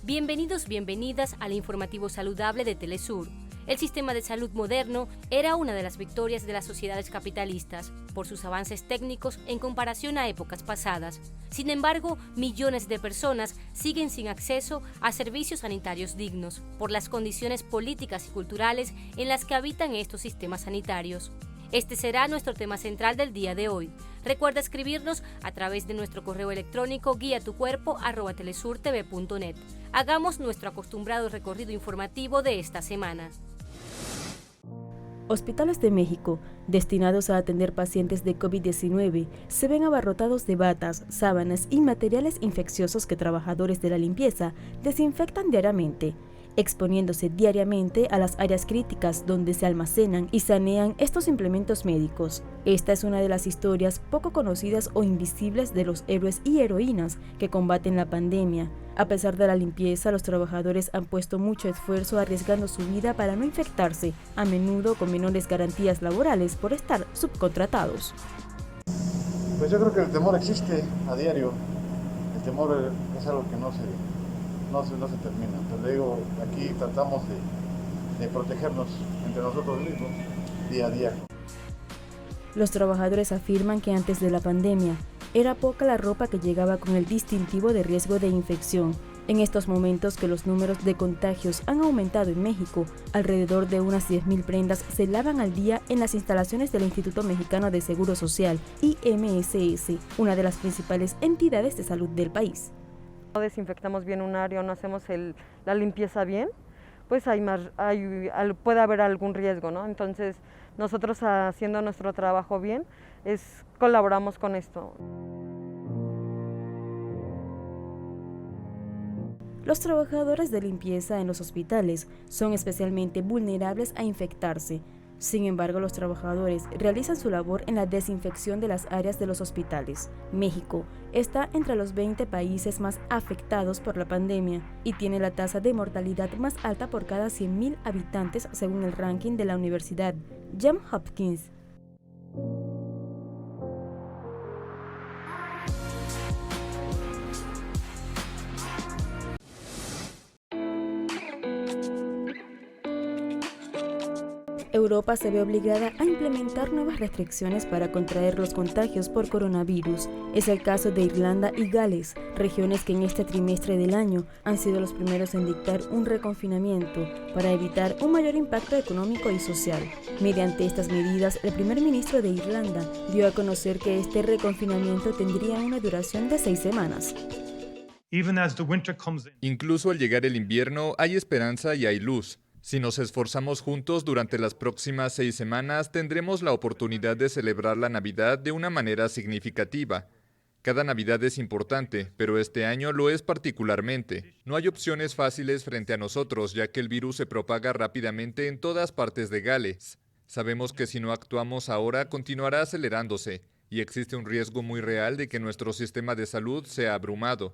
Bienvenidos, bienvenidas al informativo saludable de Telesur. El sistema de salud moderno era una de las victorias de las sociedades capitalistas por sus avances técnicos en comparación a épocas pasadas. Sin embargo, millones de personas siguen sin acceso a servicios sanitarios dignos por las condiciones políticas y culturales en las que habitan estos sistemas sanitarios. Este será nuestro tema central del día de hoy. Recuerda escribirnos a través de nuestro correo electrónico guiatucuerpo@telesurtv.net. Hagamos nuestro acostumbrado recorrido informativo de esta semana. Hospitales de México, destinados a atender pacientes de COVID-19, se ven abarrotados de batas, sábanas y materiales infecciosos que trabajadores de la limpieza desinfectan diariamente, exponiéndose diariamente a las áreas críticas donde se almacenan y sanean estos implementos médicos. Esta es una de las historias poco conocidas o invisibles de los héroes y heroínas que combaten la pandemia. A pesar de la limpieza, los trabajadores han puesto mucho esfuerzo arriesgando su vida para no infectarse, a menudo con menores garantías laborales por estar subcontratados. Pues yo creo que el temor existe a diario. El temor es algo que no se termina. Pero digo, aquí tratamos de protegernos entre nosotros mismos día a día. Los trabajadores afirman que antes de la pandemia era poca la ropa que llegaba con el distintivo de riesgo de infección. En estos momentos que los números de contagios han aumentado en México, alrededor de unas 10,000 prendas se lavan al día en las instalaciones del Instituto Mexicano de Seguro Social, IMSS, una de las principales entidades de salud del país. No desinfectamos bien un área o no hacemos la limpieza bien, pues puede haber algún riesgo, ¿no? Entonces, nosotros haciendo nuestro trabajo bien, colaboramos con esto. Los trabajadores de limpieza en los hospitales son especialmente vulnerables a infectarse. Sin embargo, los trabajadores realizan su labor en la desinfección de las áreas de los hospitales. México está entre los 20 países más afectados por la pandemia y tiene la tasa de mortalidad más alta por cada 100,000 habitantes según el ranking de la Universidad Johns Hopkins. Europa se ve obligada a implementar nuevas restricciones para contraer los contagios por coronavirus. Es el caso de Irlanda y Gales, regiones que en este trimestre del año han sido los primeros en dictar un reconfinamiento para evitar un mayor impacto económico y social. Mediante estas medidas, el primer ministro de Irlanda dio a conocer que este reconfinamiento tendría una duración de 6 semanas. Incluso al llegar el invierno, hay esperanza y hay luz. Si nos esforzamos juntos durante las próximas 6 semanas, tendremos la oportunidad de celebrar la Navidad de una manera significativa. Cada Navidad es importante, pero este año lo es particularmente. No hay opciones fáciles frente a nosotros, ya que el virus se propaga rápidamente en todas partes de Gales. Sabemos que si no actuamos ahora, continuará acelerándose, y existe un riesgo muy real de que nuestro sistema de salud sea abrumado.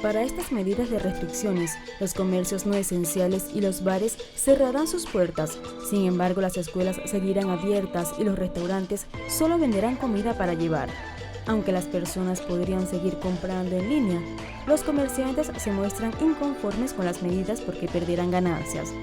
Para estas medidas de restricciones, los comercios no esenciales y los bares cerrarán sus puertas. Sin embargo, las escuelas seguirán abiertas y los restaurantes solo venderán comida para llevar. Aunque las personas podrían seguir comprando en línea, los comerciantes se muestran inconformes con las medidas porque perderán ganancias.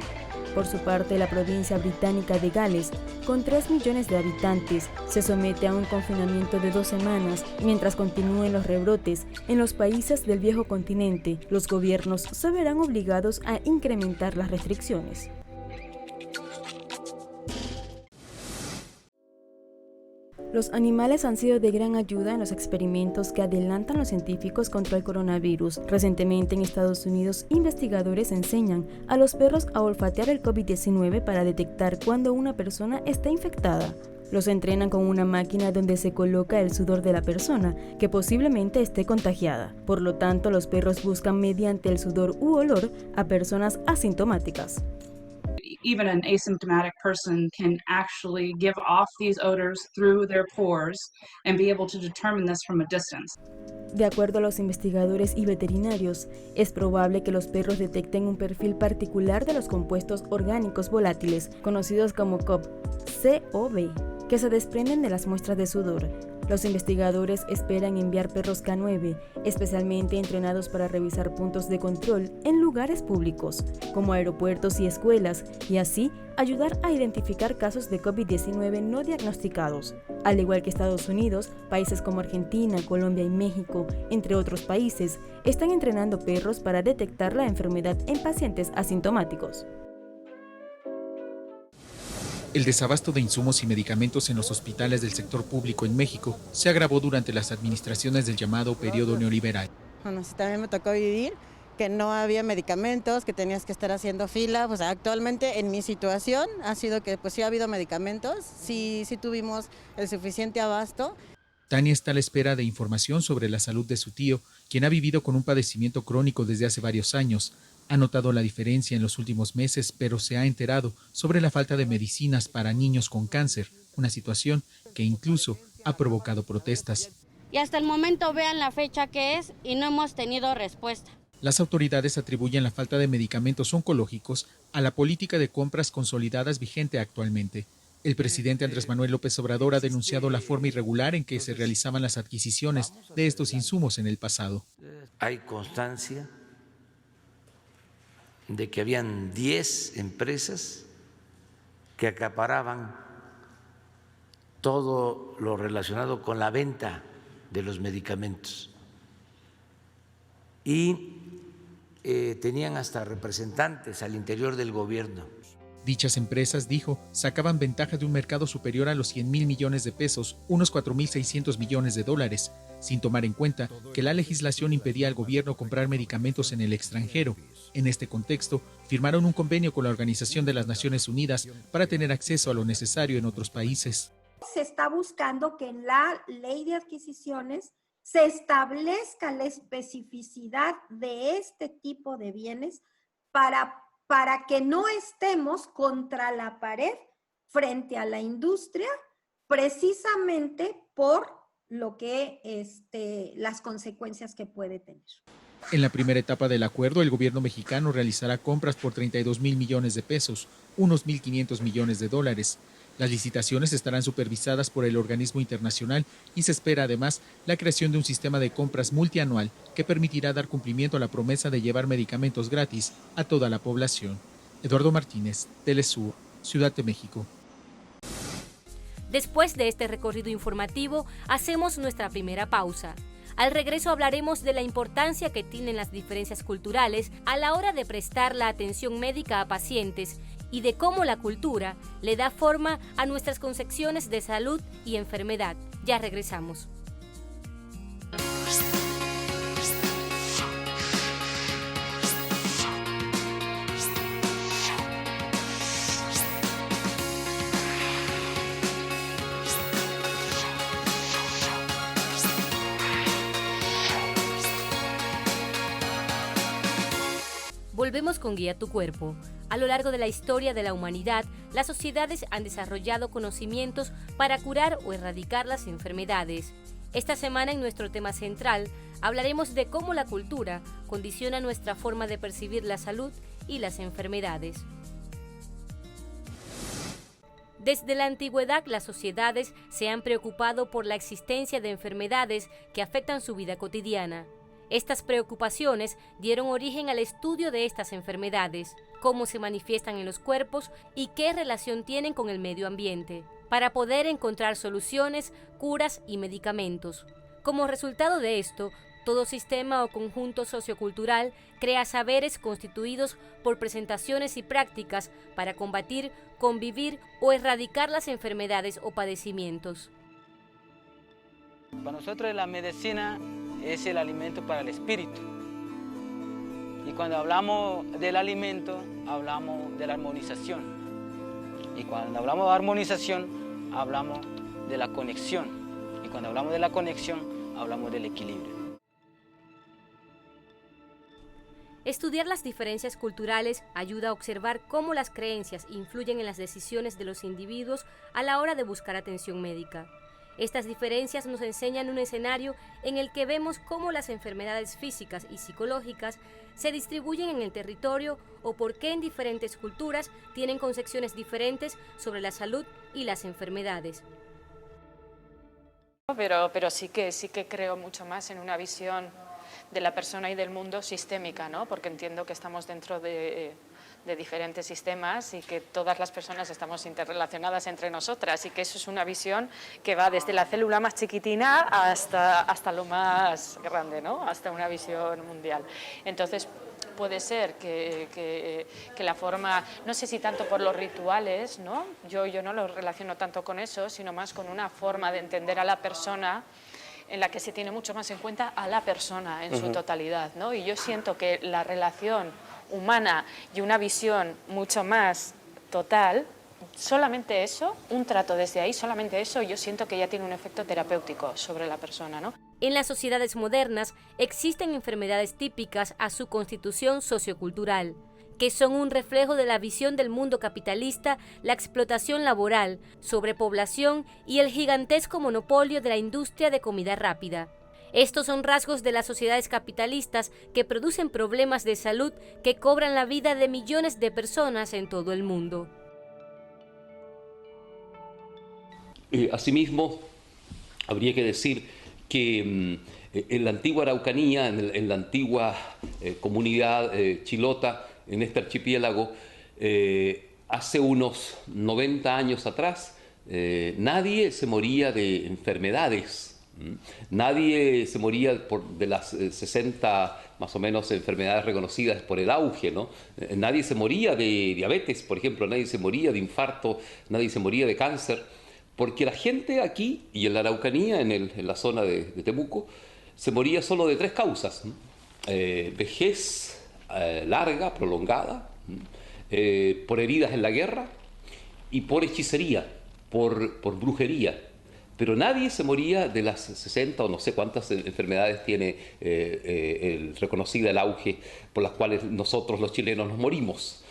Por su parte, la provincia británica de Gales, con 3 millones de habitantes, se somete a un confinamiento de 2 semanas. Mientras continúen los rebrotes en los países del viejo continente, los gobiernos se verán obligados a incrementar las restricciones. Los animales han sido de gran ayuda en los experimentos que adelantan los científicos contra el coronavirus. Recientemente en Estados Unidos, investigadores enseñan a los perros a olfatear el COVID-19 para detectar cuando una persona está infectada. Los entrenan con una máquina donde se coloca el sudor de la persona que posiblemente esté contagiada. Por lo tanto, los perros buscan mediante el sudor u olor a personas asintomáticas. Even an asymptomatic person can actually give off these odors through their pores and be able to determine this from a distance. De acuerdo a los investigadores y veterinarios, es probable que los perros detecten un perfil particular de los compuestos orgánicos volátiles, conocidos como CoV, que se desprenden de las muestras de sudor. Los investigadores esperan enviar perros K9, especialmente entrenados para revisar puntos de control en lugares públicos, como aeropuertos y escuelas, y así ayudar a identificar casos de COVID-19 no diagnosticados. Al igual que Estados Unidos, países como Argentina, Colombia y México, entre otros países, están entrenando perros para detectar la enfermedad en pacientes asintomáticos. El desabasto de insumos y medicamentos en los hospitales del sector público en México se agravó durante las administraciones del llamado periodo neoliberal. Bueno, sí, también me tocó vivir que no había medicamentos, que tenías que estar haciendo fila. Pues actualmente en mi situación ha sido que pues sí ha habido medicamentos, sí tuvimos el suficiente abasto. Tania está a la espera de información sobre la salud de su tío, quien ha vivido con un padecimiento crónico desde hace varios años. Ha notado la diferencia en los últimos meses, pero se ha enterado sobre la falta de medicinas para niños con cáncer, una situación que incluso ha provocado protestas. Y hasta el momento vean la fecha que es y no hemos tenido respuesta. Las autoridades atribuyen la falta de medicamentos oncológicos a la política de compras consolidadas vigente actualmente. El presidente Andrés Manuel López Obrador ha denunciado la forma irregular en que se realizaban las adquisiciones de estos insumos en el pasado. Hay constancia de que habían 10 empresas que acaparaban todo lo relacionado con la venta de los medicamentos y tenían hasta representantes al interior del gobierno. Dichas empresas, dijo, sacaban ventaja de un mercado superior a los 100,000 millones de pesos, unos 4.600 millones de dólares, sin tomar en cuenta que la legislación impedía al gobierno comprar medicamentos en el extranjero. En este contexto, firmaron un convenio con la Organización de las Naciones Unidas para tener acceso a lo necesario en otros países. Se está buscando que en la ley de adquisiciones se establezca la especificidad de este tipo de bienes para que no estemos contra la pared frente a la industria, precisamente por lo que las consecuencias que puede tener. En la primera etapa del acuerdo, el gobierno mexicano realizará compras por 32,000 millones de pesos, unos 1.500 millones de dólares. Las licitaciones estarán supervisadas por el organismo internacional y se espera además la creación de un sistema de compras multianual que permitirá dar cumplimiento a la promesa de llevar medicamentos gratis a toda la población. Eduardo Martínez, Telesur, Ciudad de México. Después de este recorrido informativo, hacemos nuestra primera pausa. Al regreso hablaremos de la importancia que tienen las diferencias culturales a la hora de prestar la atención médica a pacientes y de cómo la cultura le da forma a nuestras concepciones de salud y enfermedad. Ya regresamos. Volvemos con Guía tu Cuerpo. A lo largo de la historia de la humanidad, las sociedades han desarrollado conocimientos para curar o erradicar las enfermedades. Esta semana, en nuestro tema central, hablaremos de cómo la cultura condiciona nuestra forma de percibir la salud y las enfermedades. Desde la antigüedad, las sociedades se han preocupado por la existencia de enfermedades que afectan su vida cotidiana. Estas preocupaciones dieron origen al estudio de estas enfermedades, cómo se manifiestan en los cuerpos y qué relación tienen con el medio ambiente, para poder encontrar soluciones, curas y medicamentos. Como resultado de esto, todo sistema o conjunto sociocultural crea saberes constituidos por presentaciones y prácticas para combatir, convivir o erradicar las enfermedades o padecimientos. Para nosotros la medicina es el alimento para el espíritu. Y cuando hablamos del alimento, hablamos de la armonización. Y cuando hablamos de armonización, hablamos de la conexión. Y cuando hablamos de la conexión, hablamos del equilibrio. Estudiar las diferencias culturales ayuda a observar cómo las creencias influyen en las decisiones de los individuos a la hora de buscar atención médica. Estas diferencias nos enseñan un escenario en el que vemos cómo las enfermedades físicas y psicológicas se distribuyen en el territorio o por qué en diferentes culturas tienen concepciones diferentes sobre la salud y las enfermedades. Pero sí que creo mucho más en una visión de la persona y del mundo sistémica, ¿no? Porque entiendo que estamos dentro de diferentes sistemas y que todas las personas estamos interrelacionadas entre nosotras y que eso es una visión que va desde la célula más chiquitina hasta lo más grande, ¿no? Hasta una visión mundial. Entonces, puede ser que la forma, no sé si tanto por los rituales, ¿no? Yo no lo relaciono tanto con eso, sino más con una forma de entender a la persona en la que se tiene mucho más en cuenta a la persona en su totalidad, ¿no? Y yo siento que la relación humana y una visión mucho más total, solamente eso, un trato desde ahí, solamente eso, yo siento que ya tiene un efecto terapéutico sobre la persona, ¿no? En las sociedades modernas existen enfermedades típicas a su constitución sociocultural, que son un reflejo de la visión del mundo capitalista, la explotación laboral, sobrepoblación y el gigantesco monopolio de la industria de comida rápida. Estos son rasgos de las sociedades capitalistas que producen problemas de salud que cobran la vida de millones de personas en todo el mundo. Asimismo, habría que decir que en la antigua Araucanía, en la antigua comunidad chilota, en este archipiélago, hace unos 90 años atrás, nadie se moría de enfermedades. Nadie se moría de las 60 más o menos enfermedades reconocidas por el auge, ¿no? Nadie se moría de diabetes, por ejemplo, nadie se moría de infarto, nadie se moría de cáncer, porque la gente aquí y en la Araucanía, en la zona de Temuco, se moría solo de 3 causas: vejez larga, prolongada, por heridas en la guerra y por hechicería, por brujería. Pero nadie se moría de las 60 o no sé cuántas enfermedades tiene reconocida el auge por las cuales nosotros los chilenos nos morimos.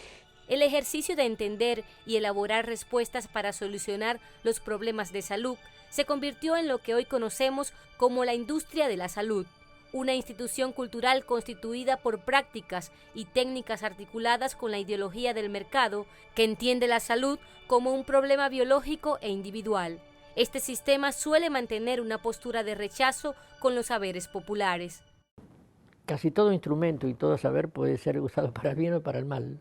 El ejercicio de entender y elaborar respuestas para solucionar los problemas de salud se convirtió en lo que hoy conocemos como la industria de la salud, una institución cultural constituida por prácticas y técnicas articuladas con la ideología del mercado que entiende la salud como un problema biológico e individual. Este sistema suele mantener una postura de rechazo con los saberes populares. Casi todo instrumento y todo saber puede ser usado para el bien o para el mal,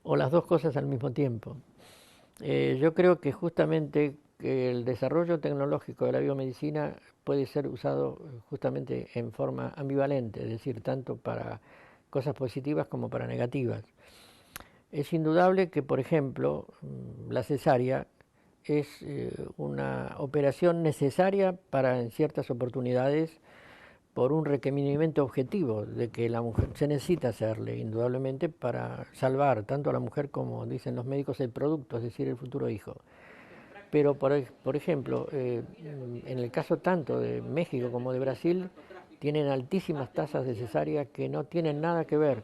o las dos cosas al mismo tiempo. Yo creo que justamente el desarrollo tecnológico de la biomedicina puede ser usado justamente en forma ambivalente, es decir, tanto para cosas positivas como para negativas. Es indudable que, por ejemplo, la cesárea es una operación necesaria para en ciertas oportunidades por un requerimiento objetivo de que la mujer se necesita hacerle indudablemente para salvar tanto a la mujer como dicen los médicos el producto, es decir, el futuro hijo. Pero por ejemplo, en el caso tanto de México como de Brasil tienen altísimas tasas de cesárea que no tienen nada que ver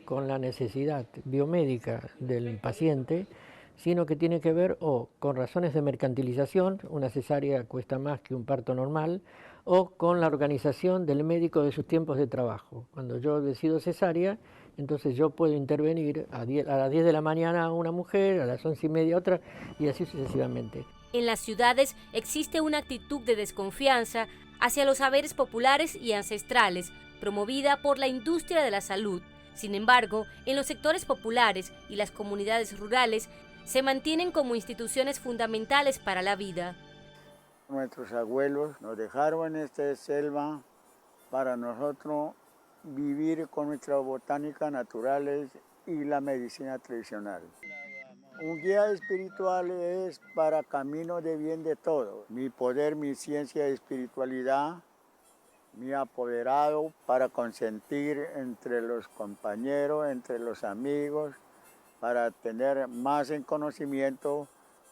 con la necesidad biomédica del paciente, sino que tiene que ver o con razones de mercantilización, una cesárea cuesta más que un parto normal, o con la organización del médico de sus tiempos de trabajo. Cuando yo decido cesárea, entonces yo puedo intervenir a las 10 de la mañana a una mujer, a las 11:30 a otra, y así sucesivamente. En las ciudades existe una actitud de desconfianza hacia los saberes populares y ancestrales, promovida por la industria de la salud. Sin embargo, en los sectores populares y las comunidades rurales, se mantienen como instituciones fundamentales para la vida. Nuestros abuelos nos dejaron en esta selva para nosotros vivir con nuestras botánicas naturales y la medicina tradicional. Un guía espiritual es para camino de bien de todo. Mi poder, mi ciencia y espiritualidad, mi apoderado para consentir entre los compañeros, entre los amigos, para tener más en conocimiento,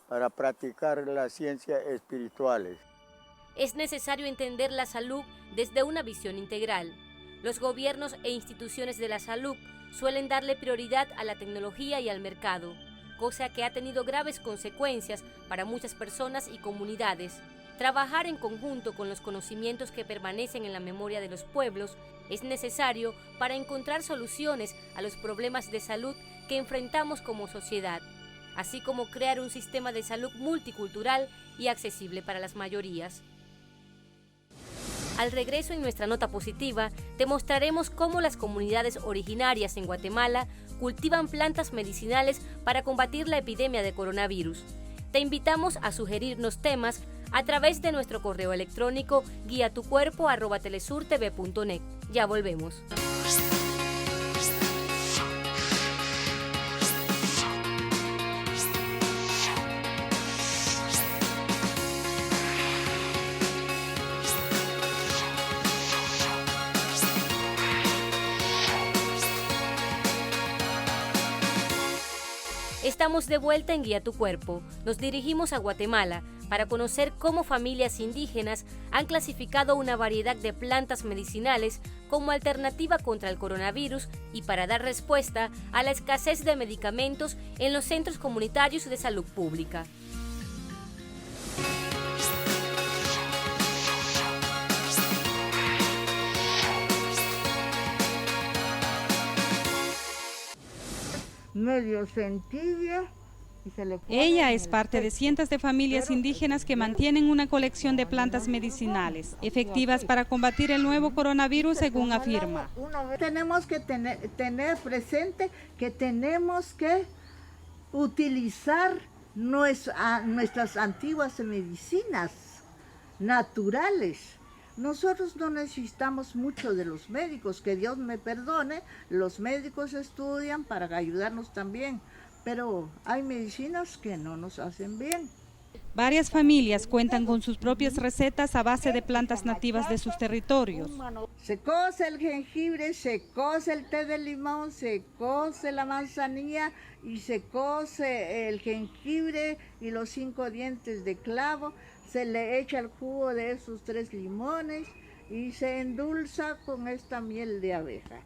para practicar las ciencias espirituales. Es necesario entender la salud desde una visión integral. Los gobiernos e instituciones de la salud suelen darle prioridad a la tecnología y al mercado, cosa que ha tenido graves consecuencias para muchas personas y comunidades. Trabajar en conjunto con los conocimientos que permanecen en la memoria de los pueblos es necesario para encontrar soluciones a los problemas de salud que enfrentamos como sociedad, así como crear un sistema de salud multicultural y accesible para las mayorías. Al regreso en nuestra nota positiva, te mostraremos cómo las comunidades originarias en Guatemala cultivan plantas medicinales para combatir la epidemia de coronavirus. Te invitamos a sugerirnos temas a través de nuestro correo electrónico guiatucuerpo@telesurtv.net. Ya volvemos. Estamos de vuelta en Guía tu Cuerpo. Nos dirigimos a Guatemala para conocer cómo familias indígenas han clasificado una variedad de plantas medicinales como alternativa contra el coronavirus y para dar respuesta a la escasez de medicamentos en los centros comunitarios de salud pública. Medio centilla. Ella es parte de cientos de familias indígenas que mantienen una colección de plantas medicinales, efectivas para combatir el nuevo coronavirus, según afirma. Tenemos que tener presente que tenemos que utilizar nuestras antiguas medicinas naturales. Nosotros no necesitamos mucho de los médicos, que Dios me perdone, los médicos estudian para ayudarnos también, pero hay medicinas que no nos hacen bien. Varias familias cuentan con sus propias recetas a base de plantas nativas de sus territorios. Se cose el jengibre, se cose el té de limón, se cose la manzanilla y se cose el jengibre y los 5 dientes de clavo. Se le echa el jugo de esos 3 limones y se endulza con esta miel de abeja.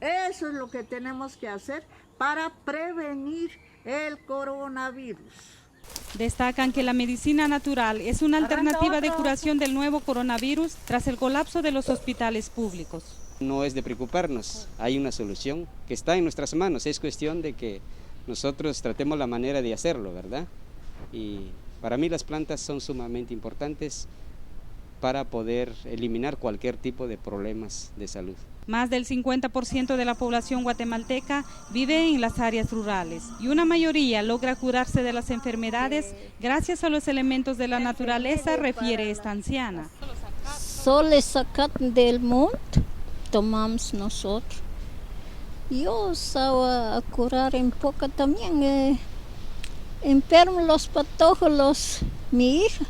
Eso es lo que tenemos que hacer para prevenir el coronavirus. Destacan que la medicina natural es una alternativa de curación del nuevo coronavirus tras el colapso de los hospitales públicos. No es de preocuparnos, hay una solución que está en nuestras manos, es cuestión de que nosotros tratemos la manera de hacerlo, ¿verdad? Y para mí las plantas son sumamente importantes para poder eliminar cualquier tipo de problemas de salud. Más del 50% de la población guatemalteca vive en las áreas rurales y una mayoría logra curarse de las enfermedades gracias a los elementos de la naturaleza, refiere esta anciana. Solo sacar del monte tomamos nosotros. Yo estaba a curar un poco también. Enfermo los patojos, mi hija,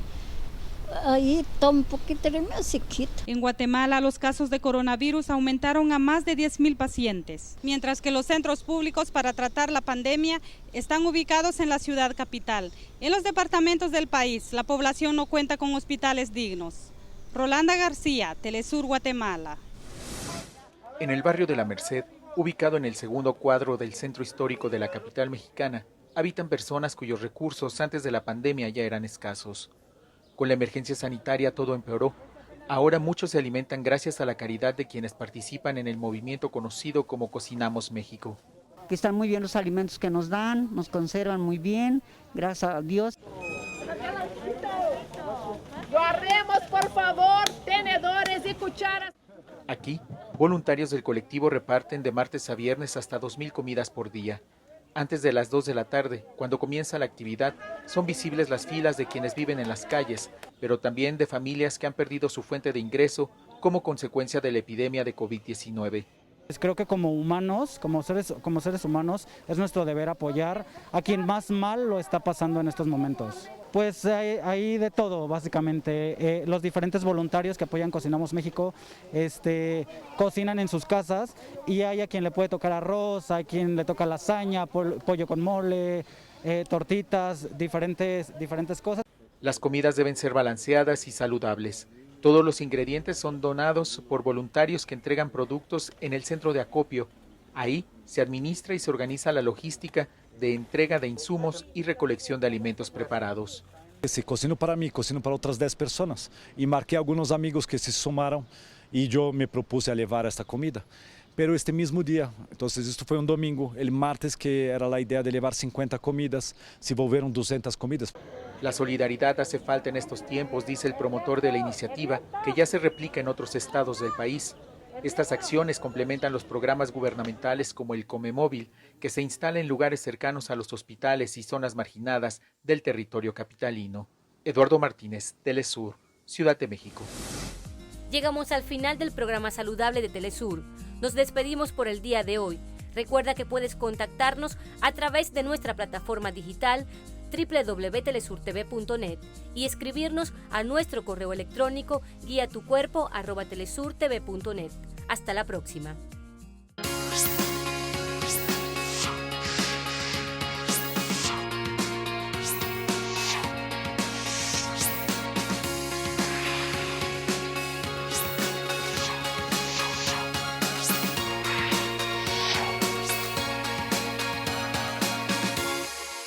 ahí toma un poquito de más y quita. En Guatemala los casos de coronavirus aumentaron a más de 10,000 pacientes, mientras que los centros públicos para tratar la pandemia están ubicados en la ciudad capital. En los departamentos del país, la población no cuenta con hospitales dignos. Rolanda García, Telesur Guatemala. En el barrio de La Merced, ubicado en el segundo cuadro del centro histórico de la capital mexicana, habitan personas cuyos recursos antes de la pandemia ya eran escasos. Con la emergencia sanitaria todo empeoró. Ahora muchos se alimentan gracias a la caridad de quienes participan en el movimiento conocido como Cocinamos México. Que están muy bien los alimentos que nos dan, nos conservan muy bien, gracias a Dios. Guardemos, por favor, tenedores y cucharas. Aquí, voluntarios del colectivo reparten de martes a viernes hasta 2,000 comidas por día. Antes de las 2 de la tarde, cuando comienza la actividad, son visibles las filas de quienes viven en las calles, pero también de familias que han perdido su fuente de ingreso como consecuencia de la epidemia de COVID-19. Creo que como humanos, como seres humanos, es nuestro deber apoyar a quien más mal lo está pasando en estos momentos. Pues hay de todo, básicamente. Los diferentes voluntarios que apoyan Cocinamos México cocinan en sus casas y hay a quien le puede tocar arroz, a quien le toca lasaña, pollo con mole, tortitas, diferentes cosas. Las comidas deben ser balanceadas y saludables. Todos los ingredientes son donados por voluntarios que entregan productos en el centro de acopio. Ahí se administra y se organiza la logística de entrega de insumos y recolección de alimentos preparados. Se cocino para mí, cocino para otras 10 personas y marqué a algunos amigos que se sumaron y yo me propuse a llevar esta comida. pero este mismo día. Entonces esto fue un domingo, el martes que era la idea de llevar 50 comidas, se volvieron 200 comidas. La solidaridad hace falta en estos tiempos, dice el promotor de la iniciativa, que ya se replica en otros estados del país. Estas acciones complementan los programas gubernamentales como el Comemóvil, que se instala en lugares cercanos a los hospitales y zonas marginadas del territorio capitalino. Eduardo Martínez, Telesur, Ciudad de México. Llegamos al final del programa saludable de Telesur. Nos despedimos por el día de hoy. Recuerda que puedes contactarnos a través de nuestra plataforma digital www.telesurtv.net y escribirnos a nuestro correo electrónico guiatucuerpo@telesurtv.net. Hasta la próxima.